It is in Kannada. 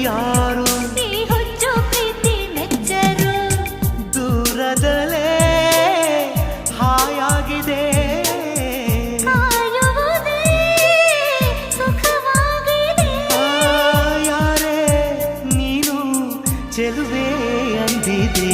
ಯಾರು ನೀ ಹುಚ್ಚು ಪ್ರೀತಿ ಮೆಚ್ಚರು ದೂರದಲ್ಲೇ ಹಾಯಾಗಿದೆ ಕಾಯುವುದೇ ಸುಖವಾಗಿದೆ ಯಾರೇ ನೀನು ಚೆಲುವೆ ಅಂದಿದೆ